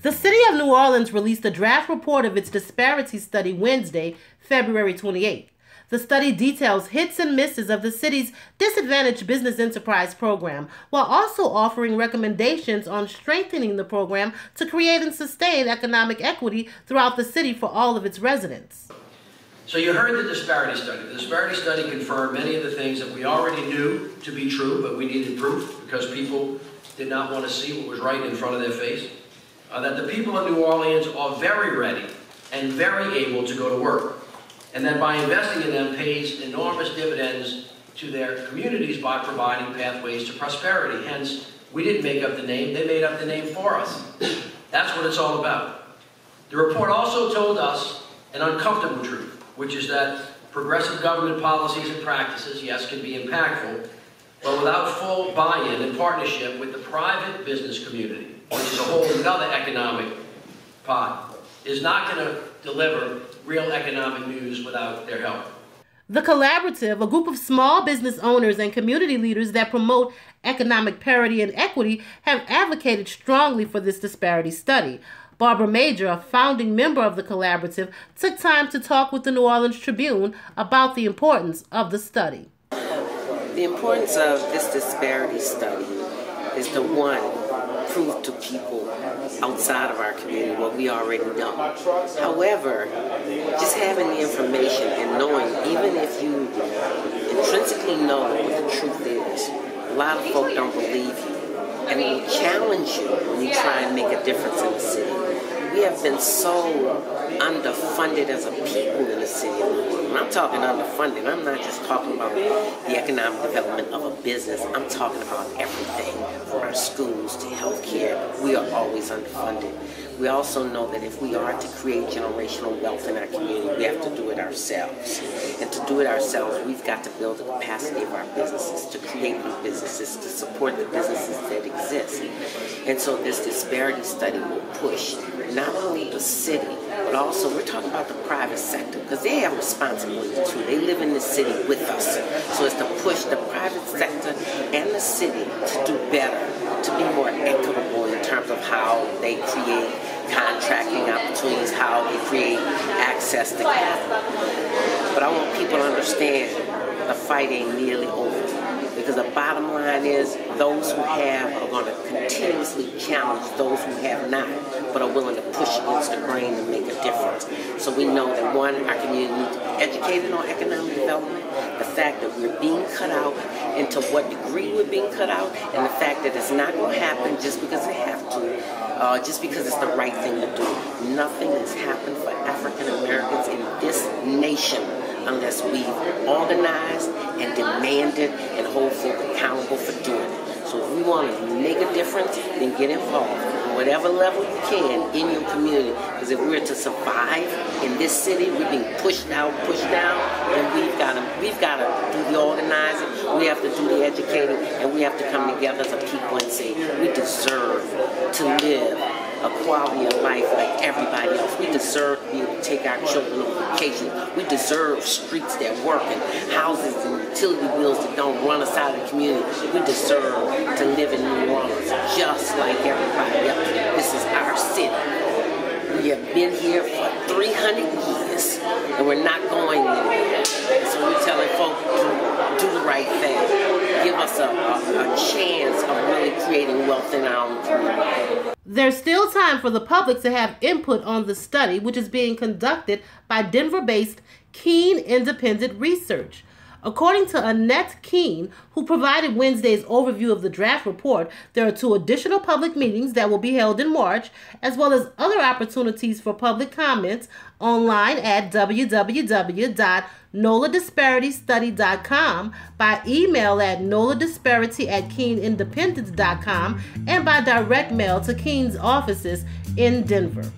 The City of New Orleans released a draft report of its Disparity study Wednesday, February 28th. The study details hits and misses of the city's Disadvantaged Business Enterprise program, while also offering recommendations on strengthening the program to create and sustain economic equity throughout the city for all of its residents. So you heard the disparity study. The disparity study confirmed many of the things that we already knew to be true, but we needed proof because people did not want to see what was right in front of their face. That the people of New Orleans are very ready and very able to go to work. And that by investing in them pays enormous dividends to their communities by providing pathways to prosperity. Hence, we didn't make up the name, they made up the name for us. That's what it's all about. The report also told us an uncomfortable truth, which is that progressive government policies and practices, yes, can be impactful, but without full buy-in and partnership with the private business community, which is a whole other economic pot, is not going to deliver real economic news without their help. The Collaborative, a group of small business owners and community leaders that promote economic parity and equity, have advocated strongly for this disparity study. Barbara Major, a founding member of the Collaborative, took time to talk with the New Orleans Tribune about the importance of the study. The importance of this disparity study is to, one, prove to people outside of our community what we already know. However, just having the information and knowing, even if you intrinsically know what the truth is, a lot of folk don't believe you, and it will challenge you when you try and make a difference in the city. We have been so underfunded as a people in the city of New Orleans. When I'm talking underfunded, I'm not just talking about the economic development of a business. I'm talking about everything, from our schools to health care. We are always underfunded. We also know that if we are to create generational wealth in our community, we have to do it ourselves. And to do it ourselves, we've got to build the capacity of our businesses, to create new businesses, to support the businesses that exist. And so this disparity study will push not only the city, but also we're talking about the private sector, because they have responsibility too. They live in the city with us. So it's to push the private sector and the city to do better, to be more equitable in terms of how they create contracting opportunities, how they create access to capital. But I want people to understand the fight ain't nearly over. Because the bottom line is those who have are going to continuously challenge those who have not, but are willing to push against the grain and make a difference. So we know that, one, our community needs to be educated on economic development, the fact that we're being cut out, and to what degree we're being cut out, and the fact that it's not going to happen just because they have to, just because it's the right thing to do. Nothing has happened for African Americans in this nation unless we've organized and demanded and hold folk accountable for doing it. So if we want to make a difference, then get involved on whatever level you can in your community. Because if we're to survive in this city, we're being pushed out, pushed down, then we've got to do the organizing, we have to do the educating, and we have to come together as a people and say, we deserve to live a quality of life like everybody else. We deserve to be able to take our children on vacation. We deserve streets that work and houses and utility bills that don't run us out of the community. We deserve to live in New Orleans just like everybody else. This is our city. We have been here for 300 years and we're not going anywhere. So we're telling folks, do the right thing. Give us a chance of really creating wealth in our own community. There's still time for the public to have input on the study, which is being conducted by Denver-based Keene Independent Research. According to Annette Keene, who provided Wednesday's overview of the draft report, there are 2 additional public meetings that will be held in March, as well as other opportunities for public comments online at www.noladisparityststudy.com, by email at noladisparity@keeneindependence.com, and by direct mail to Keene's offices in Denver.